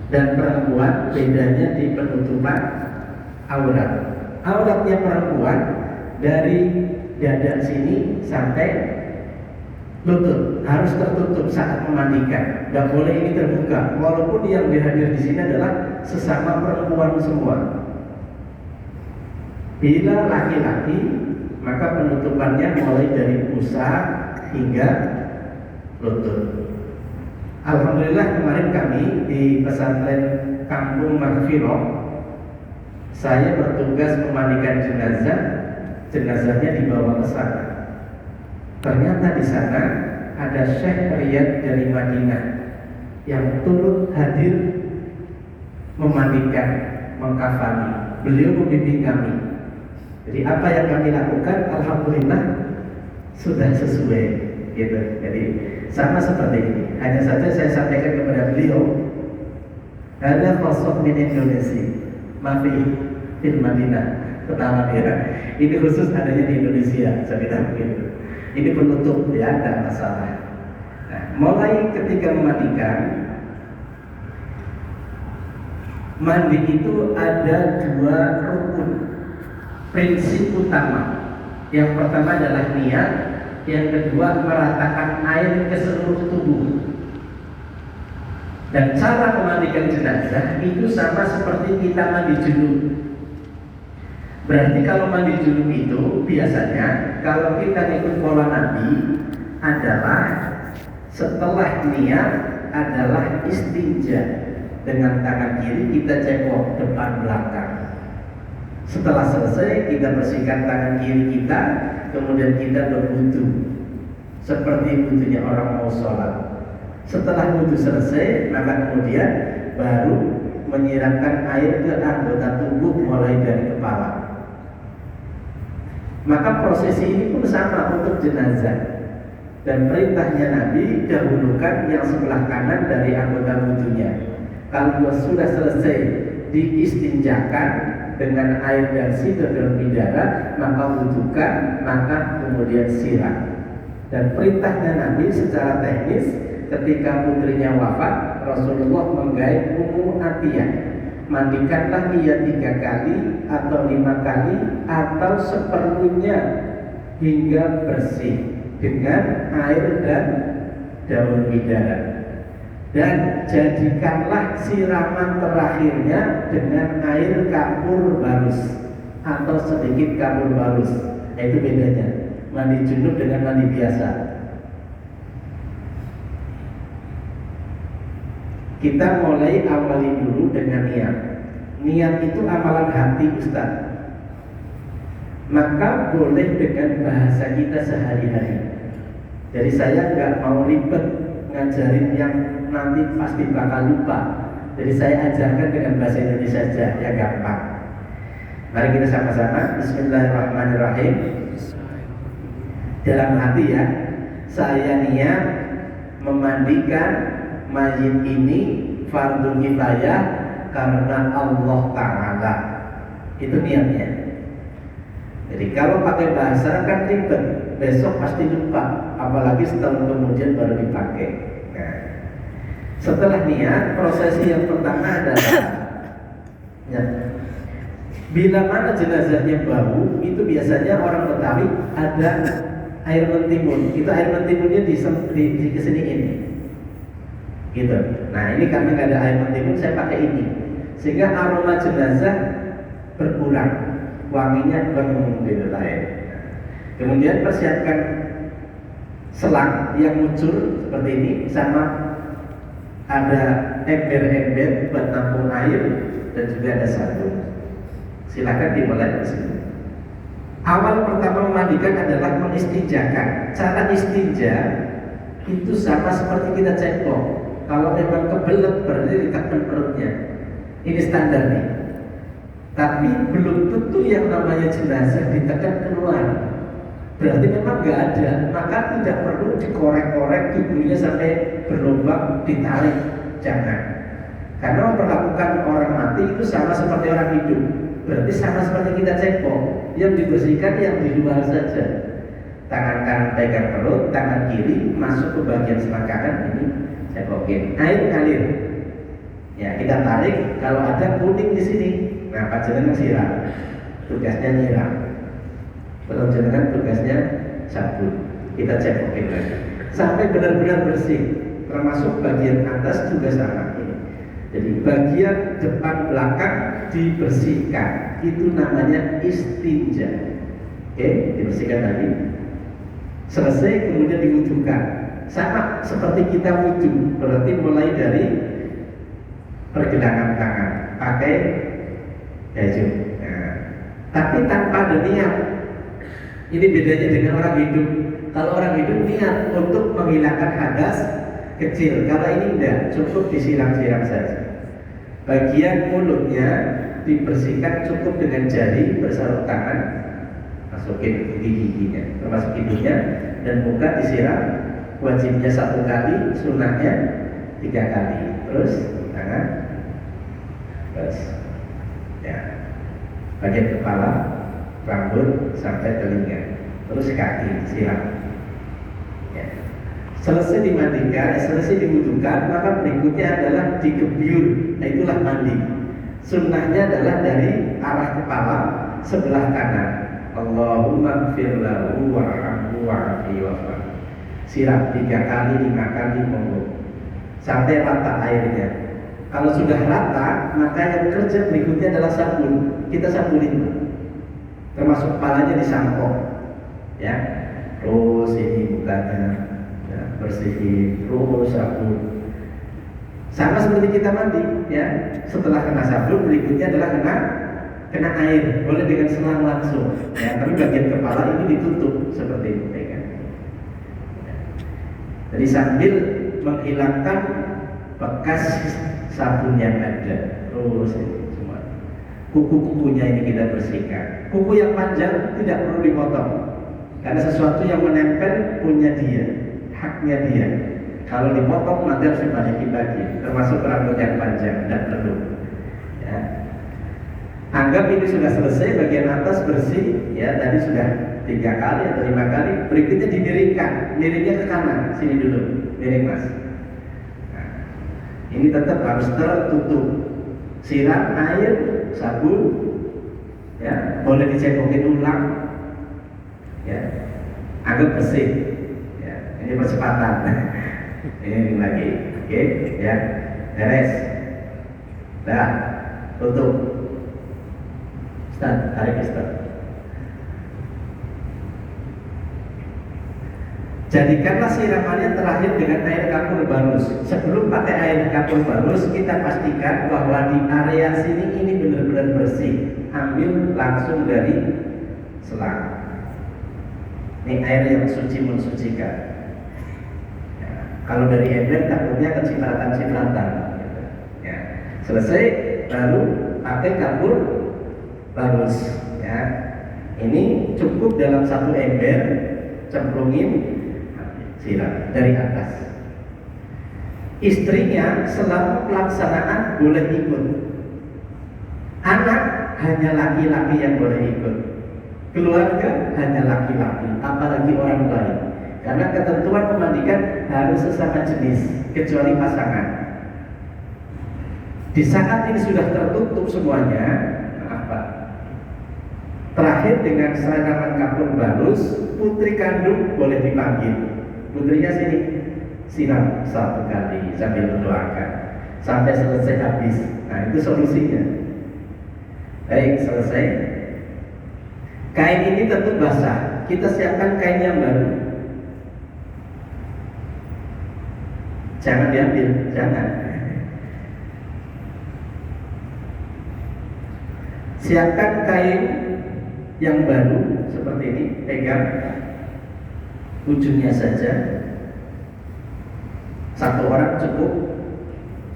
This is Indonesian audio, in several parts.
Dan perempuan bedanya di penutupan aurat. Auratnya perempuan dari dada sini sampai lutut harus tertutup saat memandikan. Gak boleh ini terbuka. Walaupun yang dihadir di sini adalah sesama perempuan semua. Bila laki-laki, maka penutupannya mulai dari pusar hingga lutut. Alhamdulillah kemarin kami di pesantren Kampung Maghfirah, saya bertugas memandikan jenazah. Jenazahnya dibawa ke sana. Ternyata di sana ada Syekh Riyad dari Madinah yang turut hadir memandikan, mengkafani. Beliau membimbing kami. Jadi apa yang kami lakukan, alhamdulillah sudah sesuai, gitu. Jadi sama seperti ini. Hanya saja saya sampaikan kepada beliau, ada kosong di Indonesia, mafi fil Madinah, ketawa dia. Ini khusus adanya di Indonesia, saya bilang begitu. Ini penutup, ya, ada masalah. Nah, mulai ketika memandikan, mandi itu ada dua rukun prinsip utama. Yang pertama adalah niat, yang kedua meratakan air ke seluruh tubuh. Dan cara memandikan jenazah itu sama seperti kita mandi junub. Berarti kalau mandi junub itu biasanya kalau kita ikut pola Nabi adalah setelah niat adalah istinja, dengan tangan kiri kita cebok depan belakang. Setelah selesai kita bersihkan tangan kiri kita, kemudian kita berwudu seperti wudunya orang mau sholat. Setelah wudu selesai, maka kemudian baru menyiramkan air ke anggota tubuh mulai dari kepala. Maka prosesi ini pun sama untuk jenazah. Dan perintahnya Nabi dahulukan yang sebelah kanan dari anggota wudunya. Kalau sudah selesai diistinjakan dengan air dan sidr dalam bidara, maka wudukan, maka kemudian siram. Dan perintahnya Nabi secara teknis, ketika putrinya wafat, Rasulullah menggaib Ummu Atiyah, mandikanlah ia 3 kali atau 5 kali atau seperlunya hingga bersih dengan air dan daun bidara. Dan jadikanlah siraman terakhirnya dengan air kapur barus atau sedikit kapur barus. Itu bedanya mandi junub dengan mandi biasa. Kita mulai awali dulu dengan niat. Niat itu amalan hati, Ustaz. Maka boleh dengan bahasa kita sehari-hari. Jadi saya nggak mau ribet ngajarin yang nanti pasti bakal lupa. Jadi saya ajarkan dengan bahasa Indonesia saja, ya gampang. Mari kita sama-sama. Bismillahirrahmanirrahim. Dalam hati ya, saya niat memandikan mayit ini fardu kifayah karena Allah Ta'ala. Itu niatnya. Jadi kalau pakai bahasa kan ribet, besok pasti lupa, apalagi setahun kemudian baru dipakai. Nah, setelah niat, prosesi yang pertama adalah ya, bila mana jenazahnya bau, itu biasanya orang Betawi ada air mentimun. Itu air mentimunnya di kesiniin, gitu. Nah ini karena nggak ada air mentimun, saya pakai ini, sehingga aroma jenazah berkurang, wanginya gitu lain. Kemudian persiapkan selang yang muncul seperti ini, sama ada ember-ember buat tampung air dan juga ada sabun. Silakan dimulai di sini. Awal pertama memandikan adalah mengistinjakan. Cara istinja itu sama seperti kita cebok. Kalau memang kebelet berarti ditekan perutnya. Ini standar nih. Tapi belum tentu yang namanya jenazah ditekan keluar. Berarti memang nggak ada. Maka tidak perlu dikorek-korek tubuhnya sampai berlubang, ditarik. Jangan. Karena memperlakukan orang mati itu sama seperti orang hidup. Berarti sama seperti kita cebok. Yang dibersihkan yang di luar saja. Tangan kanan pegang perut, tangan kiri masuk ke bagian sebelah kanan, ini cebokin. Air ngalir. Ya, kita tarik, kalau ada kuning di sini, nah panjenengan siram, tugasnya nyiram. Panjenengan tugasnya sabun. Kita cekokin lagi sampai benar-benar bersih. Termasuk bagian atas juga sama ini. Jadi bagian depan belakang dibersihkan. Itu namanya istinja. Oke, dibersihkan lagi. Selesai kemudian diwudukan. Sama seperti kita wudu, berarti mulai dari pergelangan tangan pakai baju. Nah, tapi tanpa ada niat. Ini bedanya dengan orang hidup. Kalau orang hidup niat untuk menghilangkan hadas kecil. Kalau ini enggak, cukup disiram-siram saja. Bagian mulutnya dibersihkan cukup dengan jari bersarung tangan, masukin gigi-giginya, termasuk hidungnya, dan muka disiram. Wajibnya 1 kali, sunnahnya 3 kali. Terus tangan, terus ya, bagian kepala, rambut sampai telinga, terus kaki siram. Ya. Selesai dimandikan, selesai diwudukan, maka berikutnya adalah digebyur. Nah, itulah mandi. Sunnahnya adalah dari arah kepala sebelah kanan. Allahumma gfir lahu warhamhu wa'afihi wa'fu. Siram 3 kali, 5 kali, monggo sampai rata airnya. Kalau sudah rata, maka yang kerja berikutnya adalah sabun. Kita sabunin, termasuk kepalanya disampok, ya. Terus ini mukanya, ya, bersihin, terus sabun. Sama seperti kita mandi, ya. Setelah kena sabun, berikutnya adalah kena air. Boleh dengan selang langsung, ya. Tapi bagian kepala ini ditutup seperti itu, ya kan? Jadi sambil menghilangkan bekas sabun yang ada, terus ini semua. Kuku-kukunya ini kita bersihkan. Kuku yang panjang tidak perlu dipotong, karena sesuatu yang menempel punya dia, haknya dia. Kalau dipotong nanti harus dibalikin lagi, termasuk rambut yang panjang, tidak perlu. Ya. Anggap ini sudah selesai, bagian atas bersih, ya tadi sudah 3 kali atau 5 kali. Berikutnya dimiringkan, miringnya ke kanan, sini dulu, miring mas. Nah, ini tetap harus tertutup. Siram air, sabun, ya boleh dicekokin ulang, ya anggap bersih. Ya, ini percepatan. Ini lagi, oke, ya beres. Dah, tutup. Start, tarik start. Jadikanlah siramannya terakhir dengan air kapur barus. Sebelum pakai air kapur barus, kita pastikan bahwa di area sini ini benar-benar bersih. Ambil langsung dari selang. Ini air yang suci mensucikan. Ya, kalau dari ember takutnya kecipratan-cipratan. Ya, selesai, baru pakai kapur barus. Ya, ini cukup dalam 1 ember, cemplungin, siram dari atas. Istrinya selama pelaksanaan boleh ikut. Anak hanya laki-laki yang boleh ikut. Keluarga hanya laki-laki, apalagi orang lain. Karena ketentuan memandikan harus sesama jenis, kecuali pasangan. Di saat ini sudah tertutup semuanya, maaf Pak, terakhir dengan siraman kapur barus, putri kandung boleh dipanggil. Putrinya sini, siram 1 kali sambil mendoakan sampai selesai habis. Nah itu solusinya. Baik, selesai. Kain ini tentu basah. Kita siapkan kain yang baru. Jangan diambil, jangan. Siapkan kain yang baru seperti ini, pegang ujungnya saja. 1 orang cukup,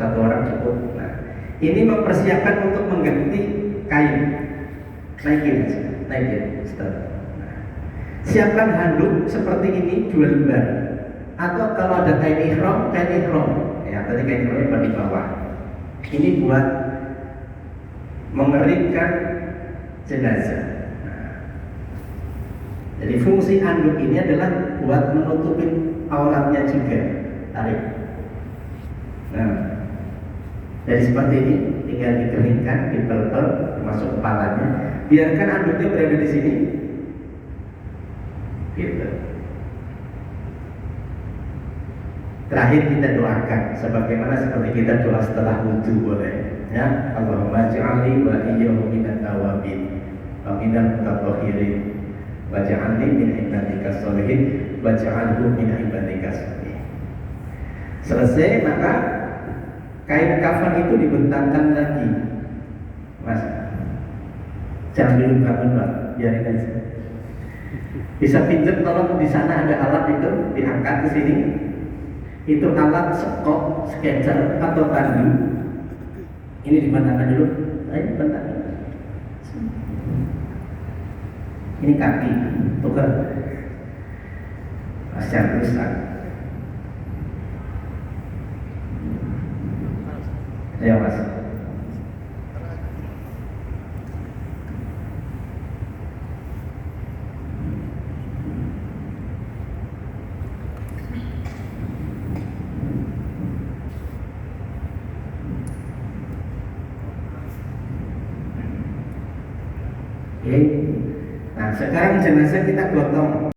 1 orang cukup. Nah, ini mempersiapkan untuk mengganti kain. Naikin, stop. Nah, siapkan handuk seperti ini 2 lembar. Atau kalau ada kain ihram. Ya, tadi kain ihram di bawah. Ini buat mengeringkan jenazah. Jadi fungsi handuk ini adalah buat menutupin auratnya juga. Tarik. Nah, Jadi seperti ini, tinggal dikeringkan, dipel-pel, masuk kepalanya. Biarkan anduknya berada di sini. Gitu. Terakhir kita doakan, sebagaimana seperti kita doa setelah wudhu boleh. Ya, Allahumma ja'alni wa iyyahu minat tawabin wa minal mutatahhirin wa ja'alni min ibadika sholihin wa ja'alhu min ibadika sholihin. Selesai, maka kain kafan itu dibentangkan lagi. Mas, jangan dulu bangun Pak, biarin aja. Bisa pinjam, tolong di sana ada alat itu, diangkat ke sini. Itu alat sekop, sketcher atau tandu. Ini dibentangkan dulu. Ayo bentangkan. Ini kaki, tukar. Masya rusak. Ayo Mas. Oke. Nah, sekarang jenazah kita gotong.